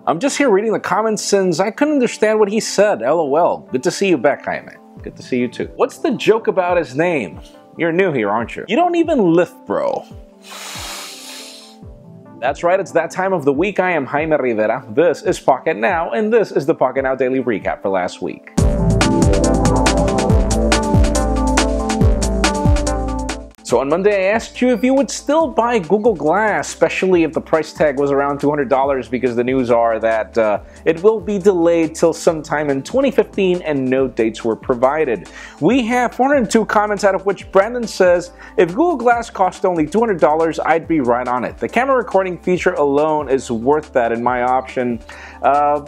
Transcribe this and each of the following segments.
I'm just here reading the comments since I couldn't understand what he said. LOL. Good to see you back, Jaime. Good to see you too. What's the joke about his name? You're new here, aren't you? You don't even lift, bro. That's right, it's that time of the week. I am Jaime Rivera. This is Pocketnow, and this is the Pocketnow Daily Recap for last week. So on Monday, I asked you if you would still buy Google Glass, especially if the price tag was around $200, because the news are that it will be delayed till sometime in 2015 and no dates were provided. We have 402 comments, out of which Brandon says, if Google Glass cost only $200, I'd be right on it. The camera recording feature alone is worth that in my option.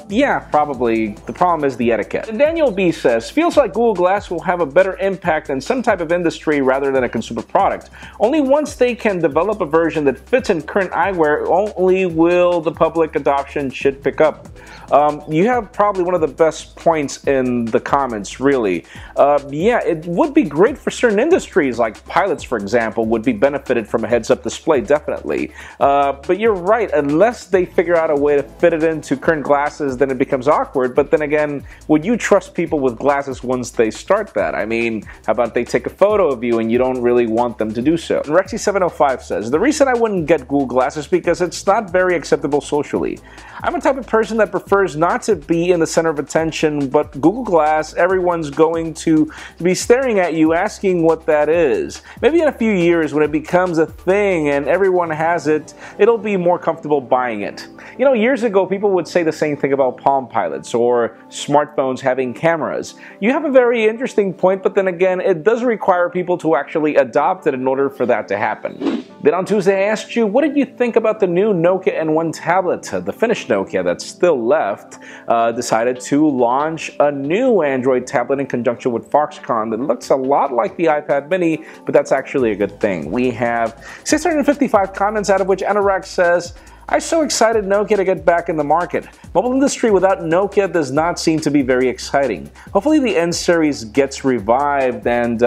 Yeah, probably. The problem is the etiquette. Daniel B says, feels like Google Glass will have a better impact in some type of industry rather than a consumer product. Only once they can develop a version that fits in current eyewear, only will the public adoption should pick up. You have probably one of the best points in the comments, really. Yeah, it would be great for certain industries, like pilots, for example, would be benefited from a heads-up display, definitely. But you're right, unless they figure out a way to fit it into current glasses, then it becomes awkward. But then again, would you trust people with glasses once they start that? I mean, how about they take a photo of you and you don't really want them to do so? And Rexy705 says, the reason I wouldn't get Google Glass is because it's not very acceptable socially. I'm a type of person that prefers not to be in the center of attention, but Google Glass, everyone's going to be staring at you asking what that is. Maybe in a few years when it becomes a thing and everyone has it, it'll be more comfortable buying it. You know, years ago people would say the same thing about Palm Pilots or smartphones having cameras. You have a very interesting point, but then again, it does require people to actually adopt it in order for that to happen. Then on Tuesday I asked you, what did you think about the new Nokia N1 tablet? The Finnish Nokia that's still left decided to launch a new Android tablet in conjunction with Foxconn that looks a lot like the iPad mini, but that's actually a good thing. We have 655 comments, out of which Anurag says, I'm so excited Nokia to get back in the market. Mobile industry without Nokia does not seem to be very exciting. Hopefully the N series gets revived, and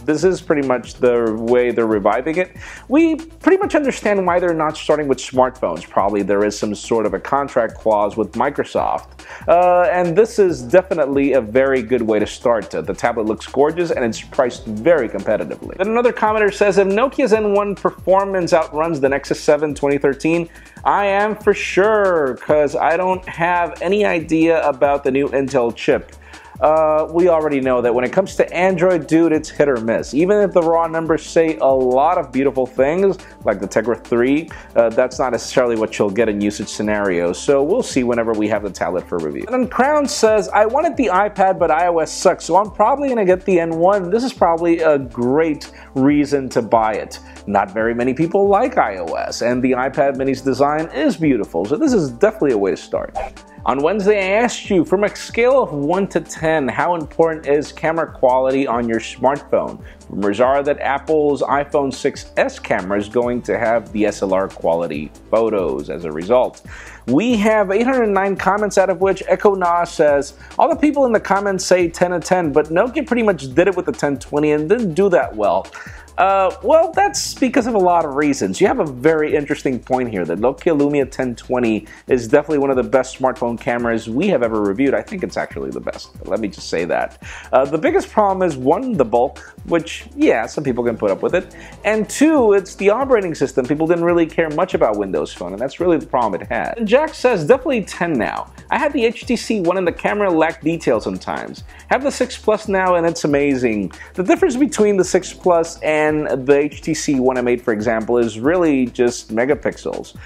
this is pretty much the way they're reviving it. We pretty much understand why they're not starting with smartphones. Probably there is some sort of a contract clause with Microsoft. And this is definitely a very good way to start. The tablet looks gorgeous and it's priced very competitively. Then another commenter says, if Nokia's N1 performance outruns the Nexus 7 2013, I am for sure, because I don't have any idea about the new Intel chip. We already know that when it comes to Android, dude, it's hit or miss. Even if the raw numbers say a lot of beautiful things, like the Tegra 3, that's not necessarily what you'll get in usage scenarios. So we'll see whenever we have the tablet for review. And then Crown says, I wanted the iPad, but iOS sucks, so I'm probably going to get the N1. This is probably a great reason to buy it. Not very many people like iOS, and the iPad mini's design is beautiful, so this is definitely a way to start. On Wednesday, I asked you, from a scale of 1 to 10, how important is camera quality on your smartphone? Rumors are that Apple's iPhone 6s camera is going to have DSLR quality photos as a result. We have 809 comments, out of which Echo Na says, all the people in the comments say 10 out of 10, but Nokia pretty much did it with the 1020 and didn't do that well. Well, that's because of a lot of reasons. You have a very interesting point here. The Nokia Lumia 1020 is definitely one of the best smartphone cameras we have ever reviewed. I think it's actually the best. Let me just say that. The biggest problem is, one, the bulk, which, yeah, some people can put up with it. And two, it's the operating system. People didn't really care much about Windows Phone, and that's really the problem it had. And Jack says, definitely 10 now. I had the HTC One and the camera lacked detail sometimes. Have the 6 Plus now and it's amazing. The difference between the 6 Plus and the HTC One M8, for example, is really just megapixels.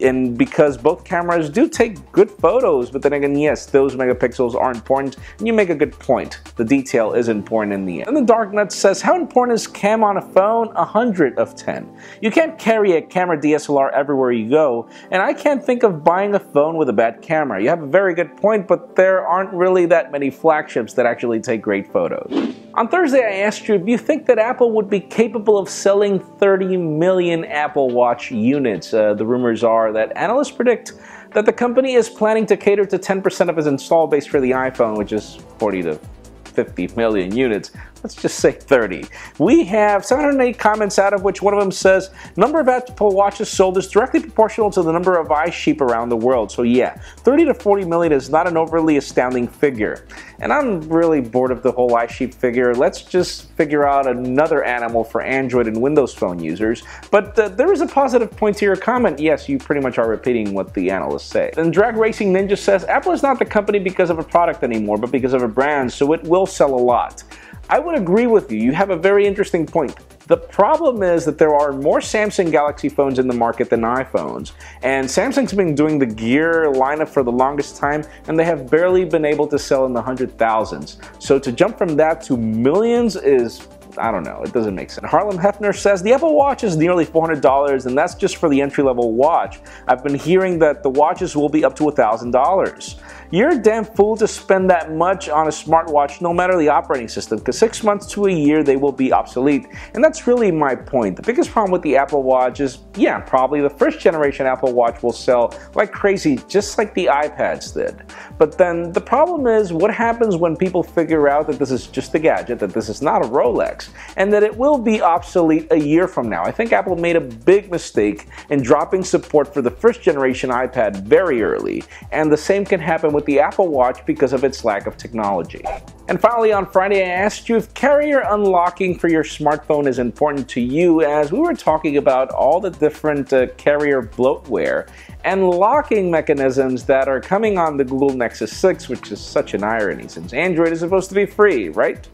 And because both cameras do take good photos, but then again, yes, those megapixels are important, and you make a good point. The detail is important in the end. And the Darknut says, how important is cam on a phone? 100 of 10. You can't carry a camera DSLR everywhere you go, and I can't think of buying a phone with a bad camera. You have a very good point, but there aren't really that many flagships that actually take great photos. On Thursday, I asked you if you think that Apple would be capable of selling 30 million Apple Watch units. The rumors are that analysts predict that the company is planning to cater to 10% of its install base for the iPhone, which is 40 to 50 million units. let's just say 30. We have 708 comments, out of which one of them says, number of Apple Watches sold is directly proportional to the number of eye sheep around the world. So yeah, 30 to 40 million is not an overly astounding figure. And I'm really bored of the whole eye sheep figure. Let's just figure out another animal for Android and Windows Phone users. But there is a positive point to your comment. Yes, you pretty much are repeating what the analysts say. And Drag Racing Ninja says, Apple is not the company because of a product anymore, but because of a brand, so it will sell a lot. I would agree with you. You have a very interesting point. The problem is that there are more Samsung Galaxy phones in the market than iPhones, and Samsung's been doing the Gear lineup for the longest time, and they have barely been able to sell in the 100,000s. So to jump from that to millions is, I don't know, it doesn't make sense. Harlem Hefner says, the Apple Watch is nearly $400, and that's just for the entry-level watch. I've been hearing that the watches will be up to $1,000. You're a damn fool to spend that much on a smartwatch, no matter the operating system, because 6 months to a year they will be obsolete. And that's really my point. The biggest problem with the Apple Watch is, yeah, probably the first generation Apple Watch will sell like crazy, just like the iPads did. But then the problem is, what happens when people figure out that this is just a gadget, that this is not a Rolex, and that it will be obsolete a year from now? I think Apple made a big mistake in dropping support for the first generation iPad very early, and the same can happen with the Apple Watch because of its lack of technology. And finally, on Friday, I asked you if carrier unlocking for your smartphone is important to you, as we were talking about all the different carrier bloatware and locking mechanisms that are coming on the Google Nexus 6, which is such an irony since Android is supposed to be free, right?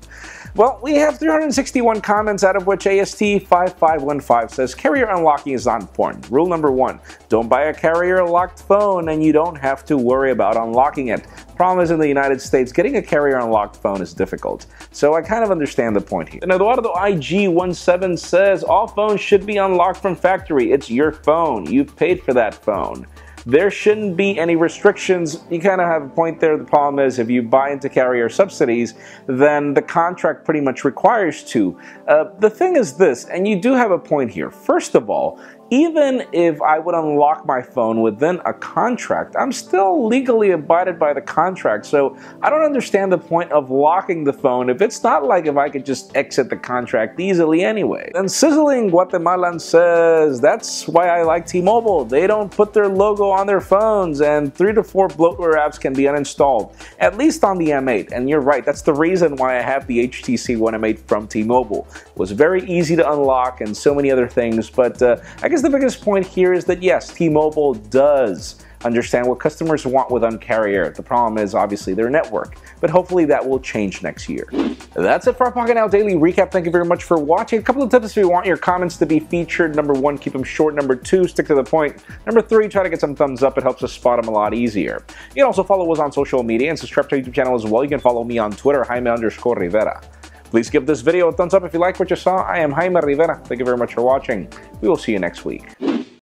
Well, we have 361 comments, out of which AST5515 says, carrier unlocking is not important. Rule number 1, don't buy a carrier-locked phone and you don't have to worry about unlocking it. Problem is, in the United States, getting a carrier-unlocked phone is difficult. So I kind of understand the point here. And Eduardo IG17 says, all phones should be unlocked from factory. It's your phone. You've paid for that phone. There shouldn't be any restrictions. You kind of have a point there. The problem is, if you buy into carrier subsidies, then the contract pretty much requires to. The thing is this, and you do have a point here. First of all, even if I would unlock my phone within a contract, I'm still legally abided by the contract. So I don't understand the point of locking the phone if it's not like if I could just exit the contract easily anyway. And Sizzling Guatemalan says, that's why I like T-Mobile. They don't put their logo on their phones, and 3 to 4 bloatware apps can be uninstalled, at least on the M8. And you're right, that's the reason why I have the HTC One M8 from T-Mobile. It was very easy to unlock and so many other things, but I guess the biggest point here is that yes, T-Mobile does understand what customers want with Un-carrier. The problem is obviously their network, but hopefully that will change next year. That's it for our Pocketnow Daily Recap. Thank you very much for watching. A couple of tips if you want your comments to be featured. Number 1, keep them short. Number 2, stick to the point. Number 3, try to get some thumbs up. It helps us spot them a lot easier. You can also follow us on social media and subscribe to our YouTube channel as well. You can follow me on Twitter, Jaime_Rivera. Please give this video a thumbs up if you like what you saw. I am Jaime Rivera. Thank you very much for watching. We will see you next week.